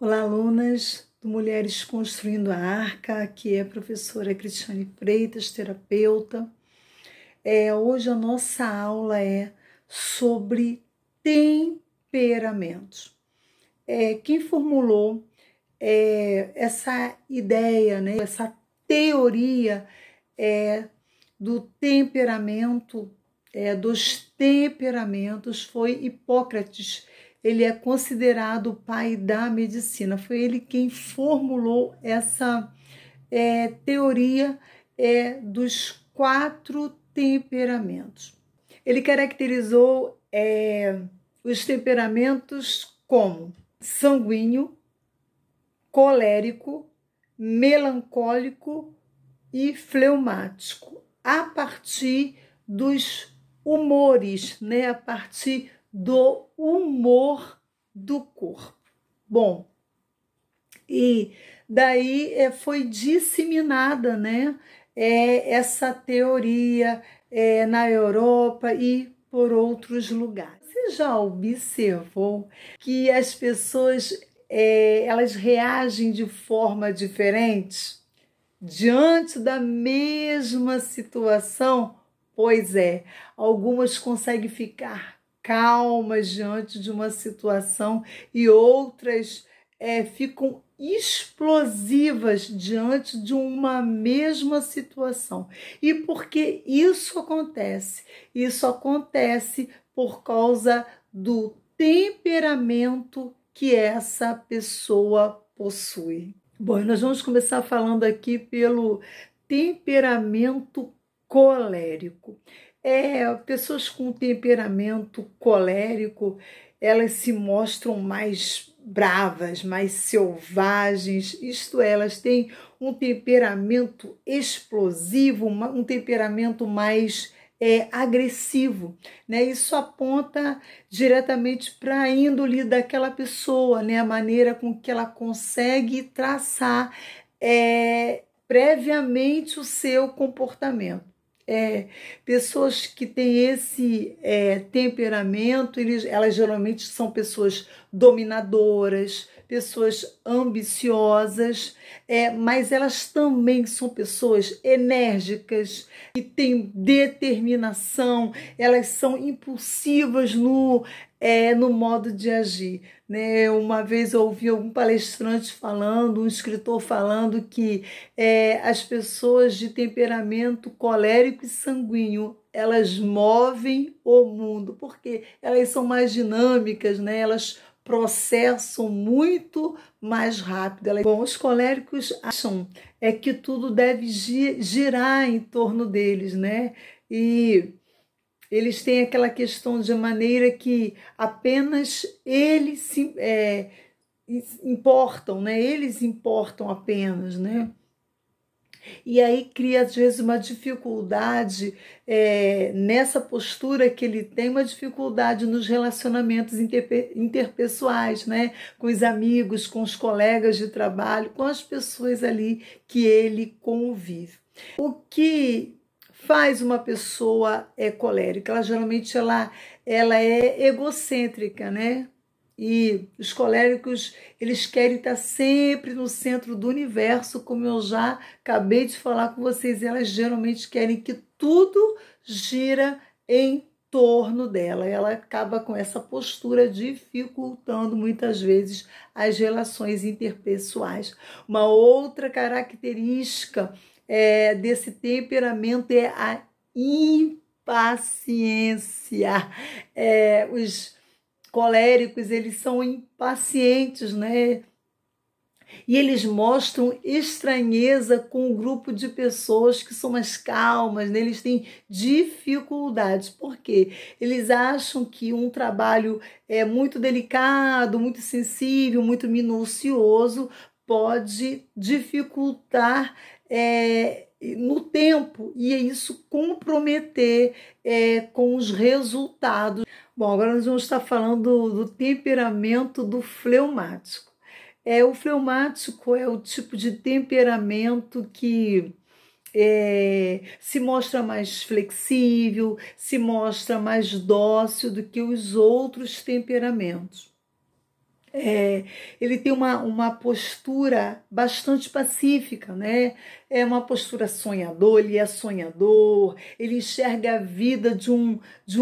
Olá, alunas do Mulheres Construindo a Arca, aqui é a professora Cristiane Freitas, terapeuta. Hoje a nossa aula é sobre temperamentos. Quem formulou essa ideia, né, essa teoria do temperamento, dos temperamentos, foi Hipócrates. Ele é considerado o pai da medicina. Foi ele quem formulou essa teoria dos 4 temperamentos. Ele caracterizou os temperamentos como sanguíneo, colérico, melancólico e fleumático, a partir dos humores, né? A partir do humor do corpo. Bom, e daí foi disseminada, né, essa teoria na Europa e por outros lugares. Você já observou que as pessoas elas reagem de forma diferente diante da mesma situação? Pois algumas conseguem ficar calmas diante de uma situação e outras ficam explosivas diante de uma mesma situação. E por que isso acontece? Isso acontece por causa do temperamento que essa pessoa possui. Bom, nós vamos começar falando aqui pelo temperamento colérico. Pessoas com temperamento colérico, elas se mostram mais bravas, mais selvagens, isto é, elas têm um temperamento explosivo, um temperamento mais agressivo, né? Isso aponta diretamente para a índole daquela pessoa, né? A maneira com que ela consegue traçar previamente o seu comportamento. Pessoas que têm esse temperamento, elas geralmente são pessoas dominadoras, pessoas ambiciosas, mas elas também são pessoas enérgicas, que têm determinação, elas são impulsivas no modo de agir, né? Uma vez eu ouvi algum palestrante falando, um escritor falando que as pessoas de temperamento colérico e sanguíneo, elas movem o mundo, porque elas são mais dinâmicas, né? Elas processam muito mais rápido. Bom, os coléricos acham que tudo deve girar em torno deles, né? E eles têm aquela questão de maneira que apenas eles se importam, né? Eles importam apenas, né? E aí cria, às vezes, uma dificuldade nessa postura que ele tem, uma dificuldade nos relacionamentos interpessoais, né? Com os amigos, com os colegas de trabalho, com as pessoas ali que ele convive. O que faz uma pessoa colérica? Ela geralmente ela é egocêntrica, né? E os coléricos, eles querem estar sempre no centro do universo, como eu já acabei de falar com vocês. Elas geralmente querem que tudo gira em torno dela. Ela acaba com essa postura dificultando muitas vezes as relações interpessoais. Uma outra característica desse temperamento é a impaciência. Os coléricos, eles são impacientes, né? E eles mostram estranheza com um grupo de pessoas que são mais calmas, né? Eles têm dificuldades. Por quê? Eles acham que um trabalho muito delicado, muito sensível, muito minucioso pode dificultar no tempo e isso comprometer com os resultados. Bom, agora nós vamos estar falando do temperamento do fleumático. O fleumático é o tipo de temperamento que se mostra mais flexível, se mostra mais dócil do que os outros temperamentos. Ele tem uma postura bastante pacífica, né? É uma postura sonhador, ele é sonhador, ele enxerga a vida de um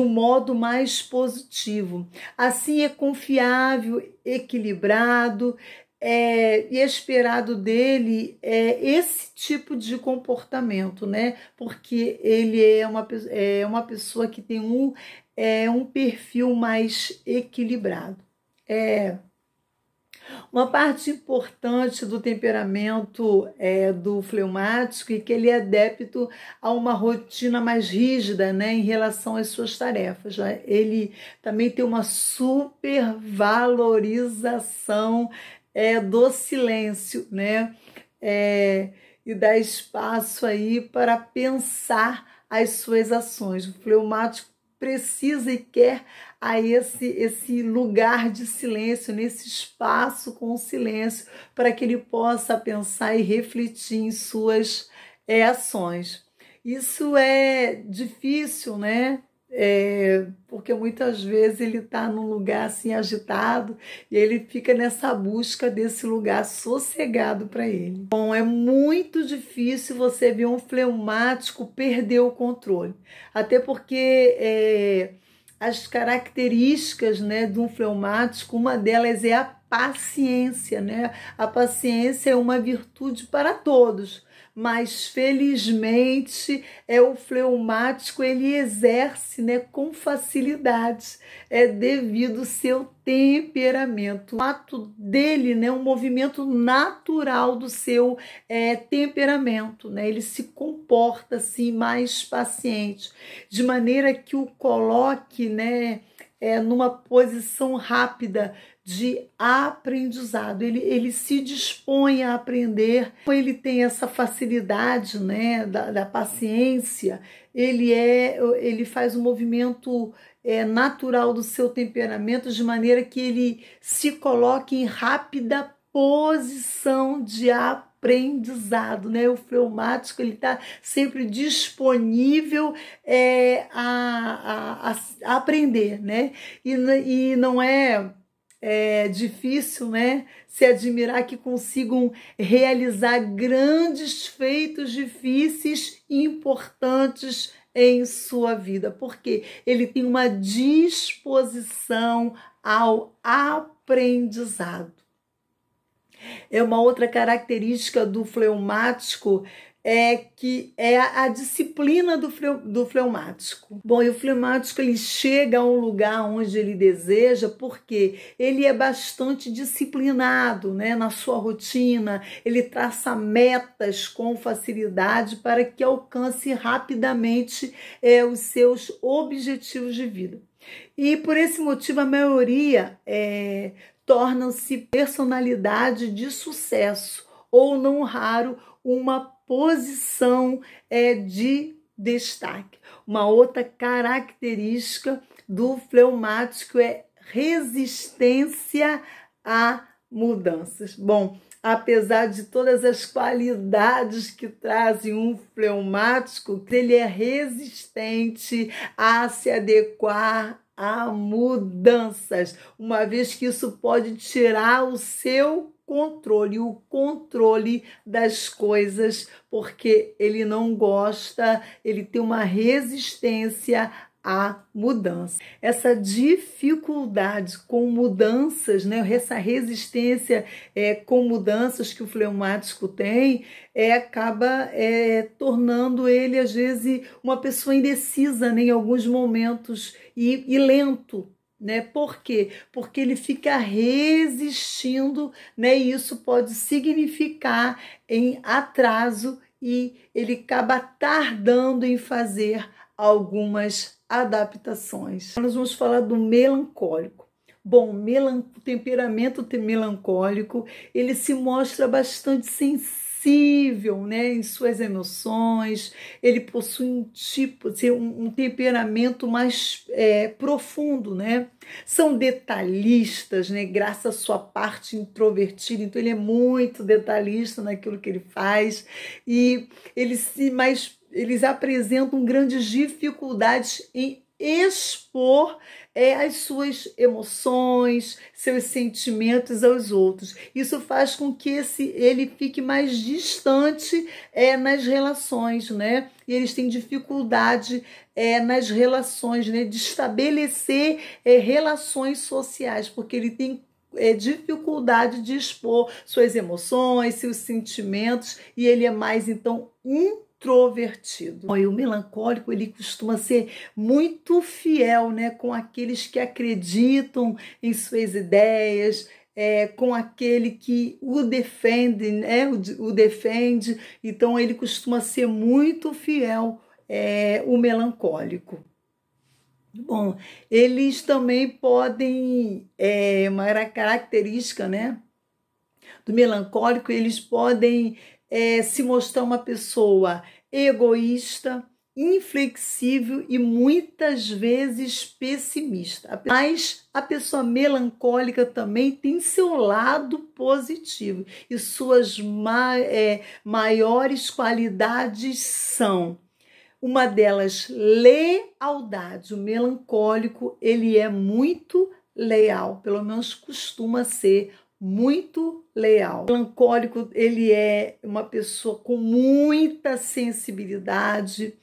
modo mais positivo. Assim é confiável, equilibrado, e esperado dele esse tipo de comportamento, né? Porque ele é uma pessoa que tem um perfil mais equilibrado. Uma parte importante do temperamento do fleumático é que ele é adepto a uma rotina mais rígida, né, em relação às suas tarefas. Né? Ele também tem uma supervalorização do silêncio, né? E dá espaço aí para pensar as suas ações. O fleumático precisa e quer a esse lugar de silêncio, nesse espaço com o silêncio, para que ele possa pensar e refletir em suas ações. Isso é difícil, né? Porque muitas vezes ele está num lugar assim agitado e ele fica nessa busca desse lugar sossegado para ele. Bom, é muito difícil você ver um fleumático perder o controle, até porque as características, né, de um fleumático, uma delas é a paciência, né? A paciência é uma virtude para todos, mas felizmente o fleumático ele exerce, né, com facilidade, devido ao seu temperamento. O ato dele, né, um movimento natural do seu temperamento, né? Ele se comporta assim mais paciente, de maneira que o coloque, né, numa posição rápida de aprendizado. Ele se dispõe a aprender, ele tem essa facilidade, né, da paciência, ele faz um movimento natural do seu temperamento, de maneira que ele se coloque em rápida posição de aprendizado, né? O fleumático ele está sempre disponível a aprender, né? E não é difícil, né, se admirar que consigam realizar grandes feitos difíceis e importantes em sua vida, porque ele tem uma disposição ao aprendizado. Uma outra característica do fleumático que é a disciplina do fleumático. Bom, e o fleumático ele chega a um lugar onde ele deseja porque ele é bastante disciplinado, né, na sua rotina, ele traça metas com facilidade para que alcance rapidamente os seus objetivos de vida. E por esse motivo a maioria tornam-se personalidade de sucesso ou, não raro, uma posição de destaque. Uma outra característica do fleumático é resistência a mudanças. Bom, apesar de todas as qualidades que trazem um fleumático, ele é resistente a se adequar a mudanças, uma vez que isso pode tirar o seu controle, o controle das coisas, porque ele não gosta, ele tem uma resistência à mudança. Essa dificuldade com mudanças, né, essa resistência com mudanças que o fleumático tem, acaba tornando ele, às vezes, uma pessoa indecisa, né, em alguns momentos e lento. Né? Por quê? Porque ele fica resistindo, né? E isso pode significar em atraso e ele acaba tardando em fazer algumas adaptações. Nós vamos falar do melancólico. Bom, o temperamento melancólico, ele se mostra bastante sensível, né, em suas emoções, ele possui um temperamento mais profundo, né? São detalhistas, né, graças à sua parte introvertida, então ele é muito detalhista naquilo que ele faz e eles apresentam grandes dificuldades em expor as suas emoções, seus sentimentos aos outros. Isso faz com que ele fique mais distante nas relações, né? E eles têm dificuldade nas relações, né? De estabelecer relações sociais, porque ele tem dificuldade de expor suas emoções, seus sentimentos, e ele é mais, então, introvertido. E o melancólico, ele costuma ser muito fiel, né, com aqueles que acreditam em suas ideias, com aquele que o defende, né, o defende. Então ele costuma ser muito fiel, o melancólico. Bom, eles também podem, uma característica, né, do melancólico, eles podem se mostrar uma pessoa egoísta, inflexível e muitas vezes pessimista. Mas a pessoa melancólica também tem seu lado positivo e suas maiores qualidades são: uma delas, lealdade. O melancólico, ele é muito leal, pelo menos costuma ser muito leal. O melancólico, ele é uma pessoa com muita sensibilidade.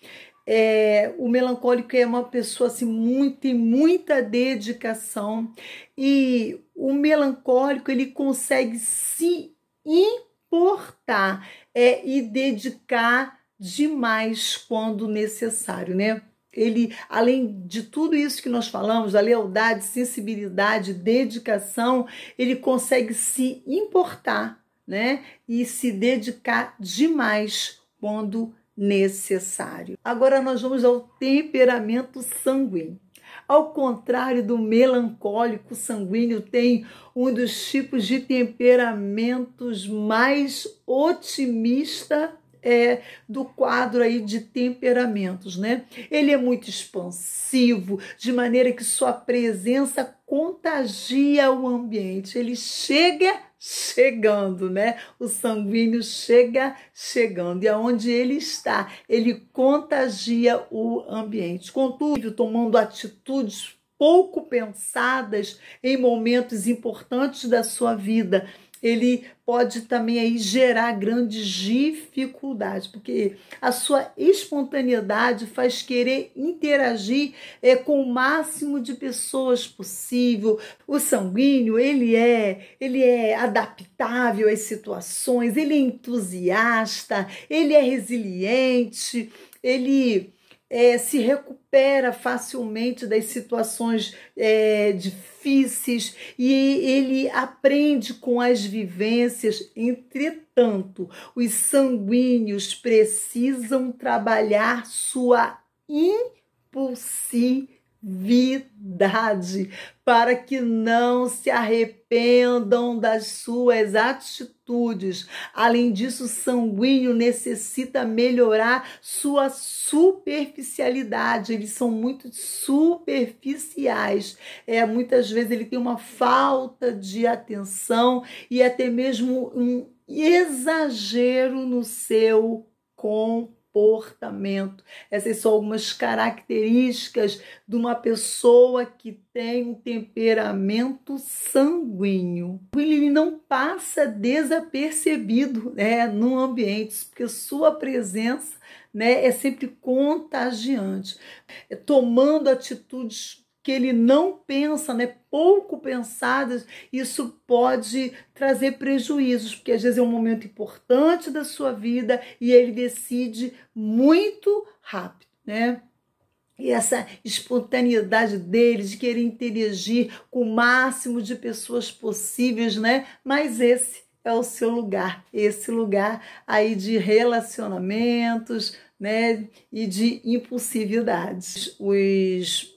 O melancólico é uma pessoa assim, tem muita dedicação, e o melancólico, ele consegue se importar e dedicar demais quando necessário, né? Ele, além de tudo isso que nós falamos, da lealdade, sensibilidade, dedicação, ele consegue se importar, né? E se dedicar demais quando necessário. Agora nós vamos ao temperamento sanguíneo. Ao contrário do melancólico, o sanguíneo tem um dos tipos de temperamentos mais otimista do quadro aí de temperamentos, né? Ele é muito expansivo, de maneira que sua presença contagia o ambiente. Ele chega chegando, né? O sanguíneo chega chegando, e aonde ele está, ele contagia o ambiente. Contudo, tomando atitudes pouco pensadas em momentos importantes da sua vida, ele pode também aí gerar grandes dificuldades, porque a sua espontaneidade faz querer interagir com o máximo de pessoas possível. O sanguíneo, ele é adaptável às situações, ele é entusiasta, ele é resiliente, ele se recupera facilmente das situações difíceis, e ele aprende com as vivências. Entretanto, os sanguíneos precisam trabalhar sua impulsividade para que não se arrependam das suas atitudes. Além disso, o sanguíneo necessita melhorar sua superficialidade. Eles são muito superficiais. Muitas vezes ele tem uma falta de atenção e até mesmo um exagero no seu comportamento. Essas são algumas características de uma pessoa que tem um temperamento sanguíneo. Ele não passa desapercebido, né, no ambiente, porque sua presença, né, é sempre contagiante, tomando atitudes que ele não pensa, né, pouco pensadas. Isso pode trazer prejuízos, porque às vezes é um momento importante da sua vida e ele decide muito rápido, né? E essa espontaneidade dele de querer interagir com o máximo de pessoas possíveis, né? Mas esse é o seu lugar, esse lugar aí de relacionamentos, né? E de impulsividades. Os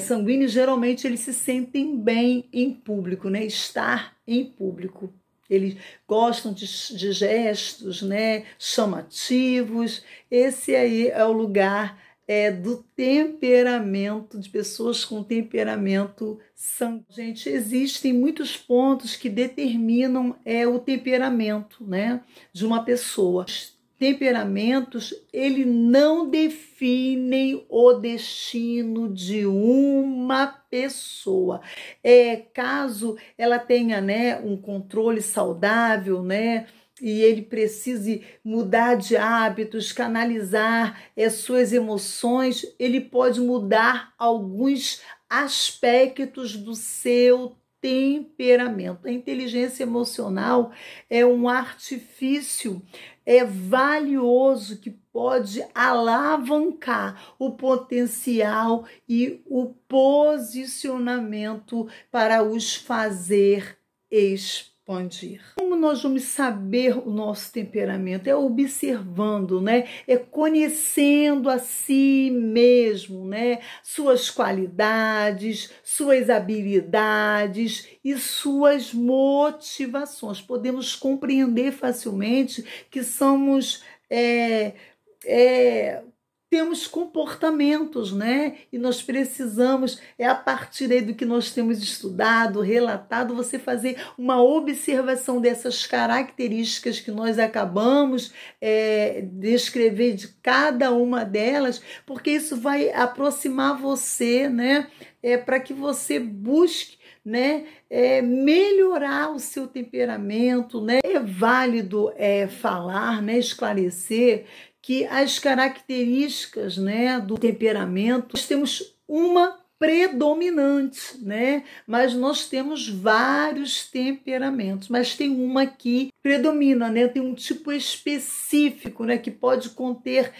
sanguíneos, geralmente, eles se sentem bem em público, né? Estar em público. Eles gostam de gestos, né, chamativos. Esse aí é o lugar do temperamento, de pessoas com temperamento sanguíneo. Gente, existem muitos pontos que determinam o temperamento, né, de uma pessoa. temperamentos, ele não definem o destino de uma pessoa. Caso ela tenha, né, um controle saudável, né, e ele precise mudar de hábitos, canalizar suas emoções, ele pode mudar alguns aspectos do seu temperamento. A inteligência emocional é um artifício valioso que pode alavancar o potencial e o posicionamento para os fazer expandir. Como nós vamos saber o nosso temperamento? É observando, né? É conhecendo a si mesmo, né? Suas qualidades, suas habilidades e suas motivações. Podemos compreender facilmente que somos temos comportamentos, né? E nós precisamos, a partir daí do que nós temos estudado, relatado, você fazer uma observação dessas características que nós acabamos descrever de cada uma delas, porque isso vai aproximar você, né? Para que você busque, né, melhorar o seu temperamento, né? É válido falar, né, esclarecer que as características, né, do temperamento, nós temos uma predominante, né? Mas nós temos vários temperamentos, mas tem uma que predomina, né? Tem um tipo específico, né, que pode conter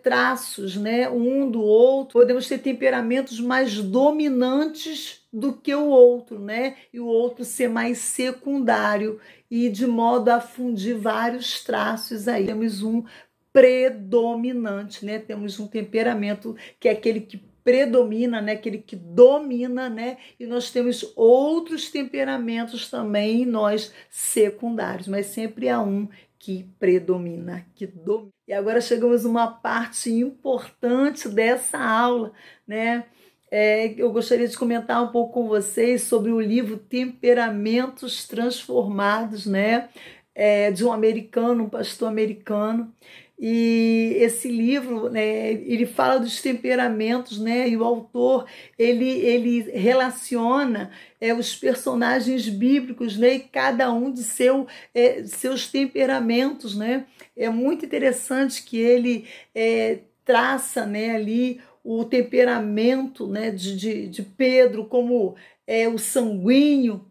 traços, né, um do outro. Podemos ter temperamentos mais dominantes do que o outro, né? E o outro ser mais secundário, e de modo a fundir vários traços aí. Temos um predominante, né? Temos um temperamento que é aquele que predomina, né? Aquele que domina, né? E nós temos outros temperamentos também em nós secundários, mas sempre há um que predomina, que domina. E agora chegamos a uma parte importante dessa aula, né? Eu gostaria de comentar um pouco com vocês sobre o livro Temperamentos Transformados, né? De um americano, um pastor americano. E esse livro, né, ele fala dos temperamentos, né, e o autor ele relaciona os personagens bíblicos, né, e cada um de seus temperamentos, né. É muito interessante que ele traça, né, ali o temperamento, né, de Pedro como o sanguíneo,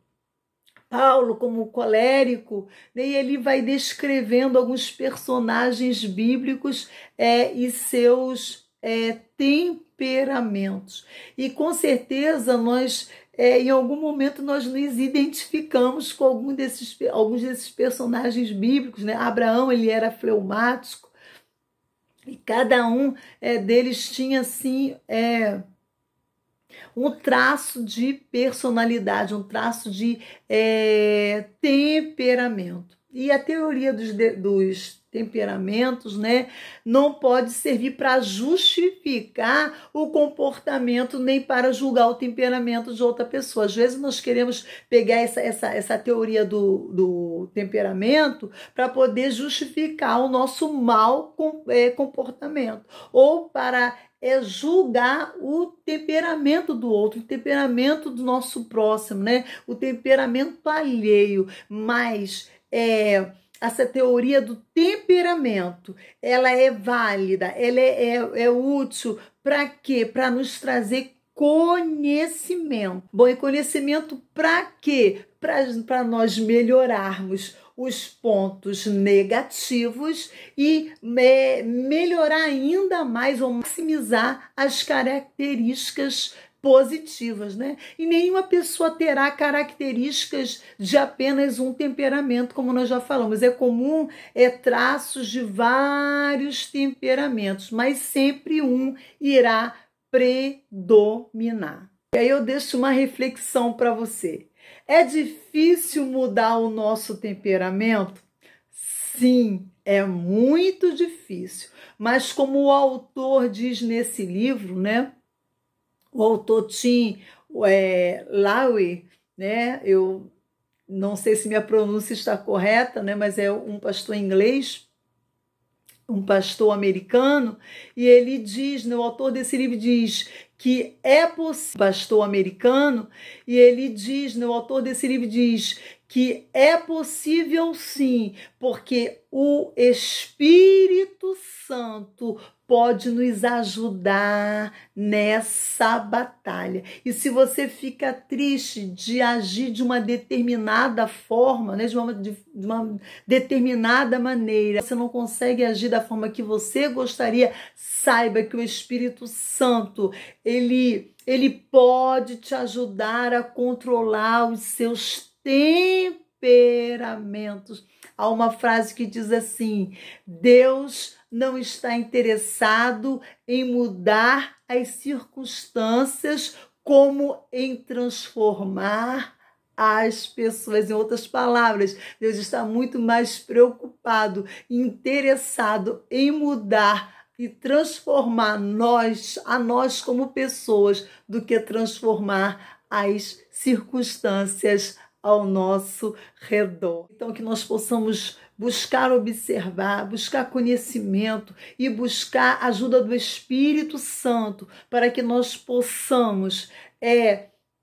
Paulo como colérico, né? E ele vai descrevendo alguns personagens bíblicos e seus temperamentos. E com certeza nós, em algum momento, nós nos identificamos com alguns desses personagens bíblicos, né? Abraão, ele era fleumático, e cada um deles tinha assim um traço de personalidade, um traço de temperamento. E a teoria dos temperamentos, né, não pode servir para justificar o comportamento nem para julgar o temperamento de outra pessoa. Às vezes nós queremos pegar essa teoria do temperamento para poder justificar o nosso mau comportamento, ou para julgar o temperamento do outro, o temperamento do nosso próximo, né? O temperamento alheio. Mas essa teoria do temperamento, ela é válida, ela é útil para quê? Para nos trazer conhecimento. Bom, e conhecimento para quê? Para nós melhorarmos os pontos negativos e melhorar ainda mais ou maximizar as características positivas, né? E nenhuma pessoa terá características de apenas um temperamento, como nós já falamos. É comum traços de vários temperamentos, mas sempre um irá predominar. E aí eu deixo uma reflexão para você. É difícil mudar o nosso temperamento? Sim, é muito difícil. Mas como o autor diz nesse livro, né? O autor Tim Lowery, né? Eu não sei se minha pronúncia está correta, né? Mas é um pastor inglês. um pastor americano, e ele diz, né, o autor desse livro diz que é possível, pastor americano, e ele diz, né, o autor desse livro diz que é possível sim, porque o Espírito Santo pode nos ajudar nessa batalha. E se você fica triste de agir de uma determinada forma, né, de uma determinada maneira, você não consegue agir da forma que você gostaria, saiba que o Espírito Santo, ele pode te ajudar a controlar os seus temperamentos. Há uma frase que diz assim: Deus não está interessado em mudar as circunstâncias, como em transformar as pessoas. Em outras palavras, Deus está muito mais preocupado, interessado em mudar e transformar a nós como pessoas, do que transformar as circunstâncias ao nosso redor. Então, que nós possamos buscar observar, buscar conhecimento e buscar a ajuda do Espírito Santo para que nós possamos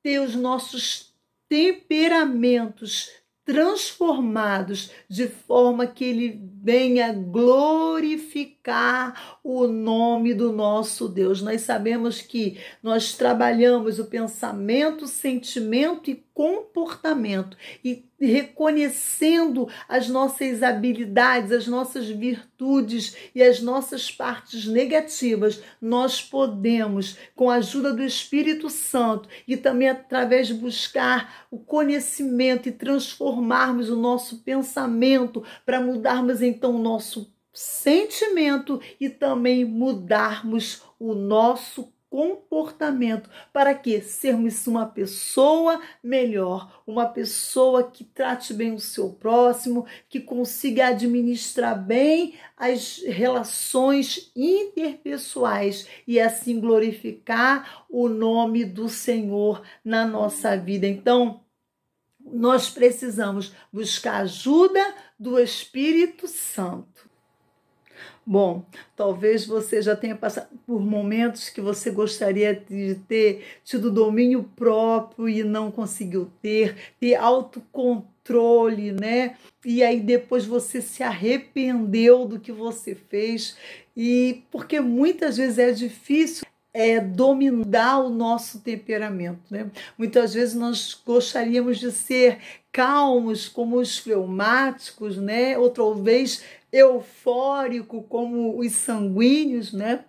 ter os nossos temperamentos transformados de forma que ele venha glorificar o nome do nosso Deus. Nós sabemos que nós trabalhamos o pensamento, sentimento e comportamento, e reconhecendo as nossas habilidades, as nossas virtudes e as nossas partes negativas, nós podemos, com a ajuda do Espírito Santo e também através de buscar o conhecimento e transformarmos o nosso pensamento para mudarmos então o nosso sentimento e também mudarmos o nosso comportamento, para que sermos uma pessoa melhor, uma pessoa que trate bem o seu próximo, que consiga administrar bem as relações interpessoais e assim glorificar o nome do Senhor na nossa vida. Então, nós precisamos buscar ajuda do Espírito Santo. Bom, talvez você já tenha passado por momentos que você gostaria de ter tido domínio próprio e não conseguiu ter autocontrole, né? E aí depois você se arrependeu do que você fez, e porque muitas vezes é difícil dominar o nosso temperamento, né? Muitas vezes nós gostaríamos de ser calmos como os fleumáticos, né? Ou talvez eufórico como os sanguíneos, né?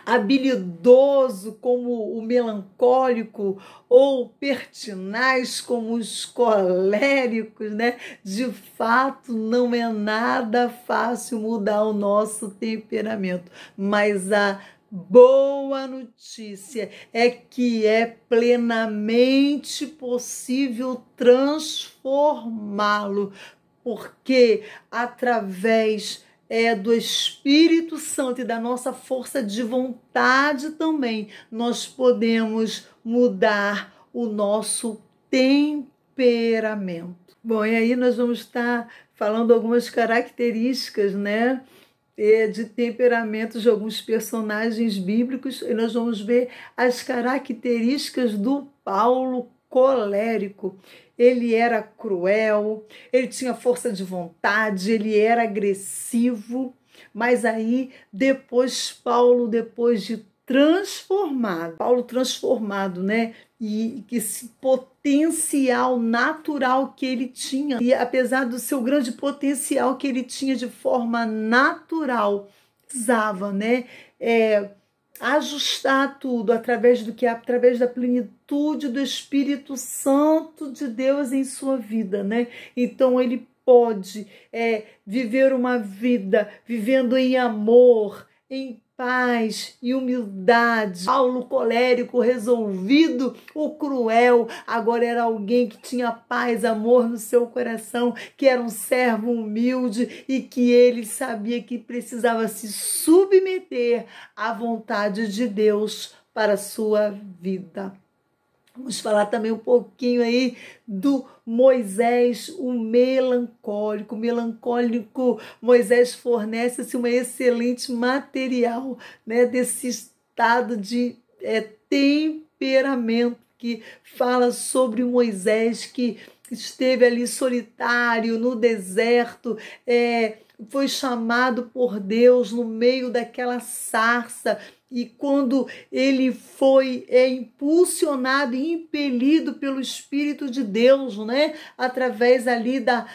Habilidoso como o melancólico, ou pertinaz como os coléricos, né? De fato, não é nada fácil mudar o nosso temperamento, mas a boa notícia é que é plenamente possível transformá-lo, porque através do Espírito Santo e da nossa força de vontade também, nós podemos mudar o nosso temperamento. Bom, e aí nós vamos estar falando algumas características, né, de temperamentos de alguns personagens bíblicos, e nós vamos ver as características do Paulo colérico. Ele era cruel, ele tinha força de vontade, ele era agressivo, mas aí depois depois de Paulo transformado, né? E esse potencial natural que ele tinha, e apesar do seu grande potencial que ele tinha de forma natural, precisava, né? Ajustar tudo através da plenitude do Espírito Santo de Deus em sua vida, né? Então ele pode viver uma vida vivendo em amor, em paz e humildade. Paulo colérico, resolvido, o cruel, agora era alguém que tinha paz, amor no seu coração, que era um servo humilde e que ele sabia que precisava se submeter à vontade de Deus para a sua vida. Vamos falar também um pouquinho aí do Moisés, o melancólico. O melancólico Moisés fornece um excelente material, né, desse estado de temperamento que fala sobre Moisés que esteve ali solitário no deserto, foi chamado por Deus no meio daquela sarça. E quando ele foi impulsionado e impelido pelo Espírito de Deus, né? Através ali da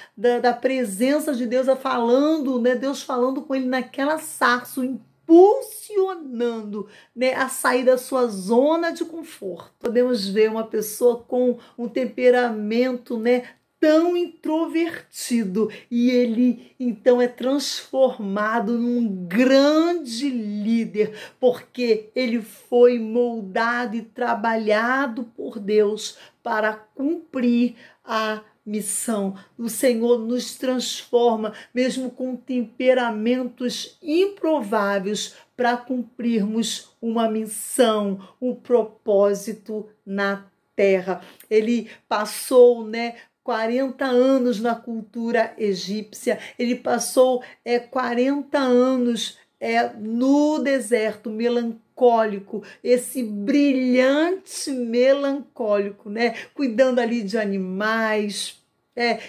presença de Deus, falando, né? Deus falando com ele naquela sarça, impulsionando, né, a sair da sua zona de conforto. Podemos ver uma pessoa com um temperamento, né, tão introvertido, e ele então é transformado num grande líder, porque ele foi moldado e trabalhado por Deus para cumprir a missão. O Senhor nos transforma, mesmo com temperamentos improváveis, para cumprirmos uma missão, um propósito na terra. Ele passou, né, 40 anos na cultura egípcia, ele passou 40 anos no deserto, melancólico, esse brilhante melancólico, né? Cuidando ali de animais,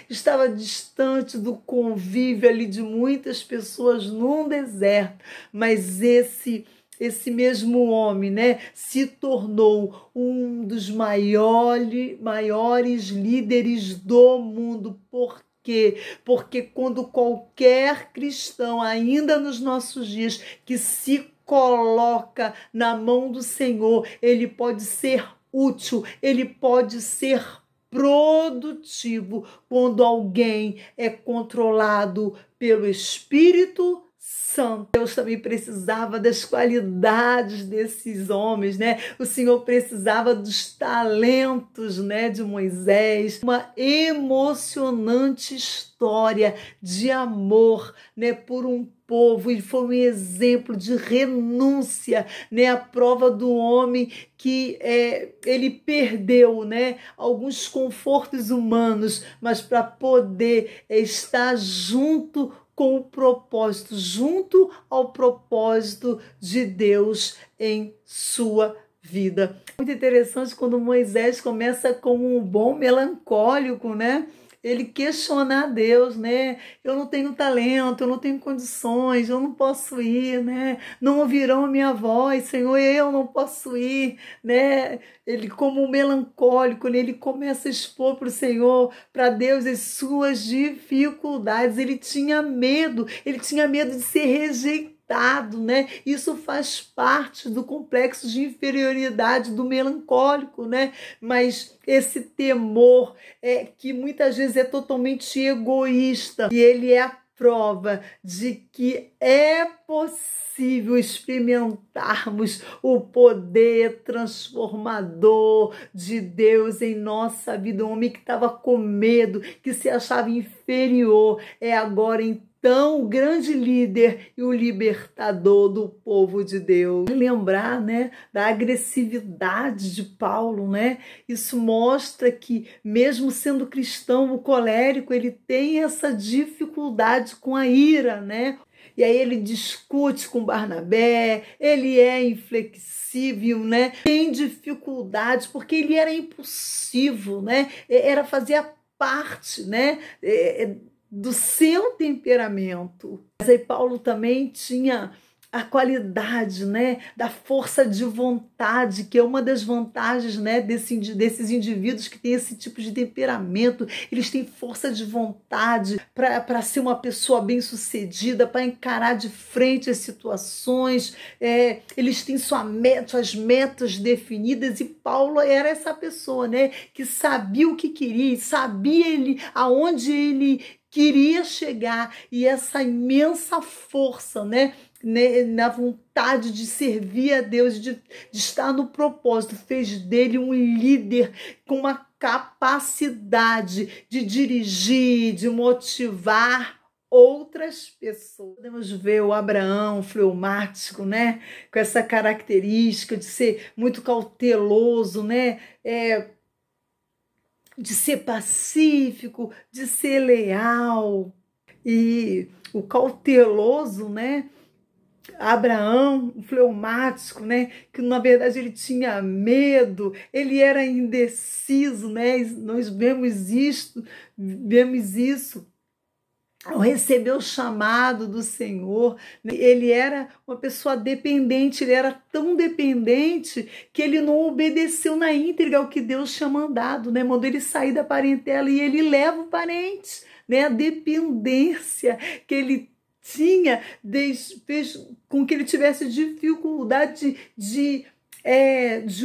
estava distante do convívio ali de muitas pessoas num deserto, mas esse mesmo homem, né, se tornou um dos maiores líderes do mundo. Por quê? Porque quando qualquer cristão, ainda nos nossos dias, que se coloca na mão do Senhor, ele pode ser útil, ele pode ser produtivo quando alguém é controlado pelo Espírito Santo. Deus também precisava das qualidades desses homens, né? O Senhor precisava dos talentos, né, de Moisés. Uma emocionante história de amor, né, por um povo. Ele foi um exemplo de renúncia, né? A prova do homem que ele perdeu, né, alguns confortos humanos, mas para poder estar junto com o propósito, junto ao propósito de Deus em sua vida. Muito interessante quando Moisés começa como um bom melancólico, né? Ele questiona a Deus, né? Eu não tenho talento, eu não tenho condições, eu não posso ir, né? Não ouvirão a minha voz, Senhor, eu não posso ir, né? Ele, como um melancólico, ele começa a expor para o Senhor, para Deus, as suas dificuldades. Ele tinha medo de ser rejeitado, né? Isso faz parte do complexo de inferioridade do melancólico, né? Mas esse temor que muitas vezes é totalmente egoísta, e ele é a prova de que é possível experimentarmos o poder transformador de Deus em nossa vida. Um homem que estava com medo, que se achava inferior, é agora então o grande líder e o libertador do povo de Deus. Lembrar, né, da agressividade de Paulo, né? Isso mostra que mesmo sendo cristão, o colérico, ele tem essa dificuldade com a ira, né? E aí ele discute com Barnabé, ele é inflexível, né? Tem dificuldades porque ele era impulsivo, né? Fazia parte, né, do seu temperamento. Mas aí Paulo também tinha a qualidade, né, da força de vontade, que é uma das vantagens, né, desses indivíduos que têm esse tipo de temperamento. Eles têm força de vontade para ser uma pessoa bem-sucedida, para encarar de frente as situações. Eles têm suas metas definidas, e Paulo era essa pessoa, né, que sabia o que queria, sabia aonde ele queria chegar, e essa imensa força, né, na vontade de servir a Deus, de estar no propósito, fez dele um líder com uma capacidade de dirigir, de motivar outras pessoas. Podemos ver o Abraão fleumático, né? Com essa característica de ser muito cauteloso, né? De ser pacífico, de ser leal. E o cauteloso, né? Abraão, o fleumático, né? Que na verdade ele tinha medo, ele era indeciso, né? Nós vemos isso ao receber o chamado do Senhor. Ele era uma pessoa dependente, ele era tão dependente que ele não obedeceu na íntegra ao que Deus tinha mandado, né? Mandou ele sair da parentela e ele leva o parente, né? A dependência que ele tinha fez com que ele tivesse dificuldade de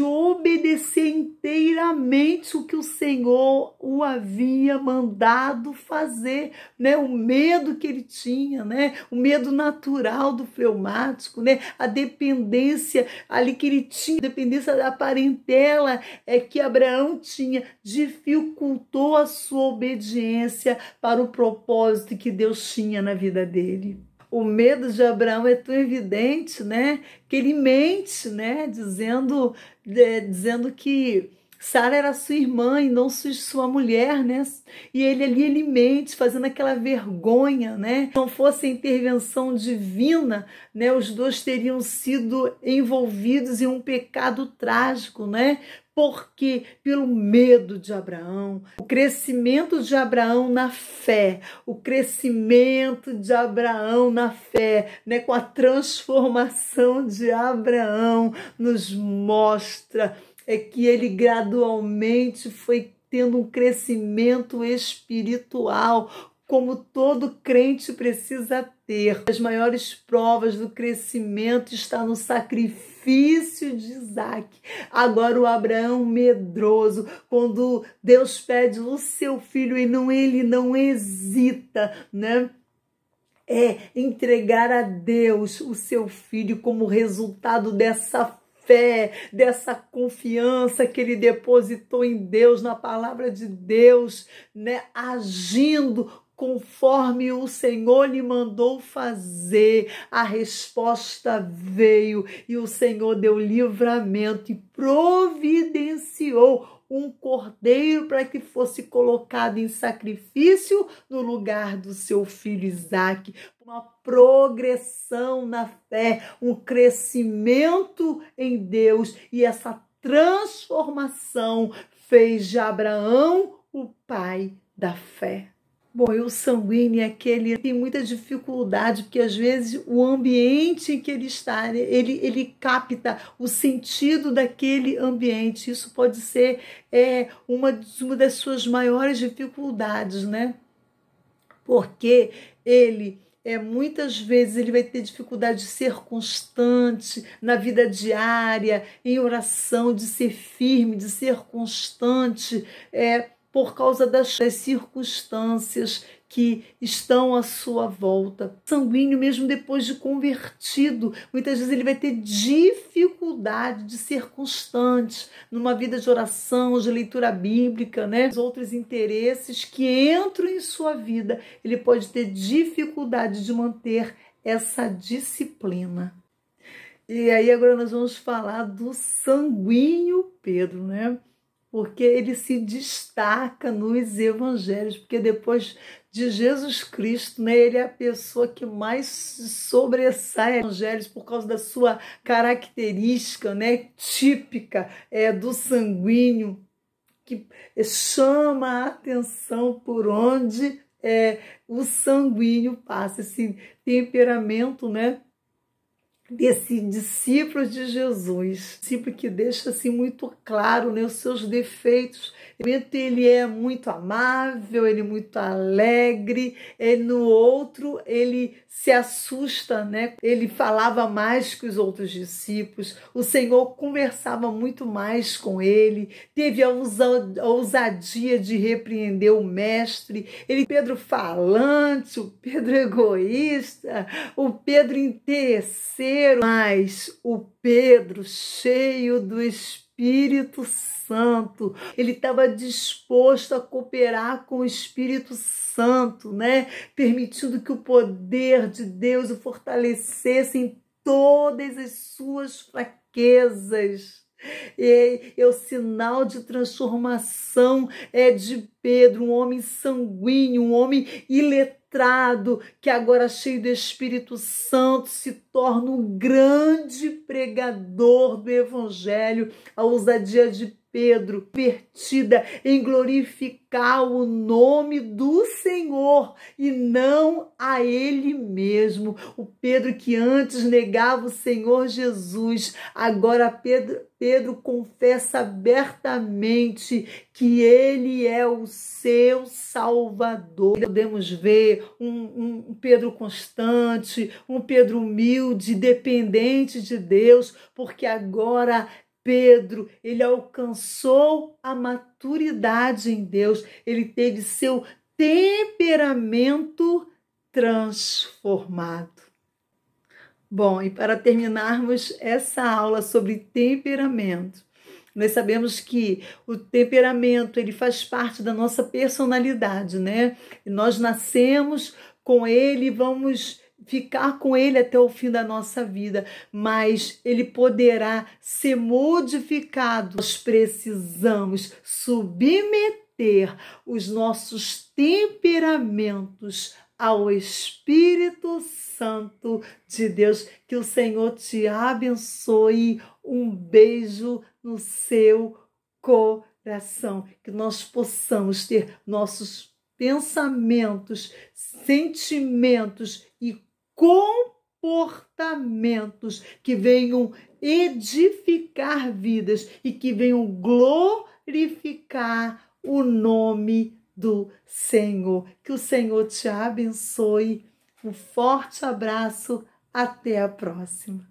obedecer inteiramente o que o Senhor o havia mandado fazer, né? O medo que ele tinha, né? O medo natural do fleumático, né? A dependência ali que ele tinha, a dependência da parentela que Abraão tinha, dificultou a sua obediência para o propósito que Deus tinha na vida dele. O medo de Abraão é tão evidente, né, que ele mente, né, dizendo que Sara era sua irmã e não sua mulher, né? E ele mente, fazendo aquela vergonha, né? Se não fosse a intervenção divina, né, os dois teriam sido envolvidos em um pecado trágico, né? Porque pelo medo de Abraão, o crescimento de Abraão na fé, né, com a transformação de Abraão, nos mostra que ele gradualmente foi tendo um crescimento espiritual, como todo crente precisa ter. As maiores provas do crescimento estão no sacrifício de Isaac. Agora o Abraão medroso, quando Deus pede o seu filho, ele não hesita, né? Entregar a Deus o seu filho como resultado dessa fé, dessa confiança que ele depositou em Deus, na palavra de Deus, né? Agindo conforme o Senhor lhe mandou fazer. A resposta veio e o Senhor deu livramento e providenciou um cordeiro para que fosse colocado em sacrifício no lugar do seu filho Isaque. Uma progressão na fé, um crescimento em Deus, e essa transformação fez de Abraão o pai da fé. Bom, e o sanguíneo é aquele que tem muita dificuldade, porque às vezes o ambiente em que ele está, ele capta o sentido daquele ambiente. Isso pode ser uma das suas maiores dificuldades, né? Porque muitas vezes ele vai ter dificuldade de ser constante na vida diária, em oração, de ser firme, de ser constante, por causa das circunstâncias que estão à sua volta. Sanguíneo, mesmo depois de convertido, muitas vezes ele vai ter dificuldade de ser constante numa vida de oração, de leitura bíblica, né? Os outros interesses que entram em sua vida, ele pode ter dificuldade de manter essa disciplina. E aí agora nós vamos falar do sanguíneo Pedro, né? Porque ele se destaca nos evangelhos, porque depois de Jesus Cristo, né, ele é a pessoa que mais sobressai nos evangelhos por causa da sua característica, né, típica do sanguíneo, que chama a atenção por onde o sanguíneo passa, esse temperamento, né, desse discípulo de Jesus, discípulo que deixa assim muito claro, né, os seus defeitos. Ele é muito amável, ele é muito alegre, no outro ele se assusta, né? Ele falava mais que os outros discípulos, o Senhor conversava muito mais com ele, teve a ousadia de repreender o mestre. Pedro falante, o Pedro egoísta, o Pedro interesseiro, mas o Pedro cheio do Espírito Espírito Santo. Ele estava disposto a cooperar com o Espírito Santo, né? Permitindo que o poder de Deus o fortalecesse em todas as suas fraquezas. É o sinal de transformação de Pedro, um homem sanguíneo, um homem iletrado, que agora cheio do Espírito Santo se torna um grande pregador do Evangelho. A ousadia de Pedro, vertida em glorificar o nome do Senhor e não a ele mesmo. O Pedro que antes negava o Senhor Jesus, agora Pedro confessa abertamente que ele é o seu Salvador. Podemos ver um Pedro constante, um Pedro humilde, dependente de Deus, porque agora Pedro, ele alcançou a maturidade em Deus, ele teve seu temperamento transformado. Bom, e para terminarmos essa aula sobre temperamento, nós sabemos que o temperamento ele faz parte da nossa personalidade, né? E nós nascemos com ele e vamos ficar com ele até o fim da nossa vida, mas ele poderá ser modificado. Nós precisamos submeter os nossos temperamentos ao Espírito Santo de Deus. Que o Senhor te abençoe. Um beijo no seu coração. Que nós possamos ter nossos pensamentos, sentimentos e comportamentos que venham edificar vidas e que venham glorificar o nome do Senhor. Que o Senhor te abençoe. Um forte abraço. Até a próxima.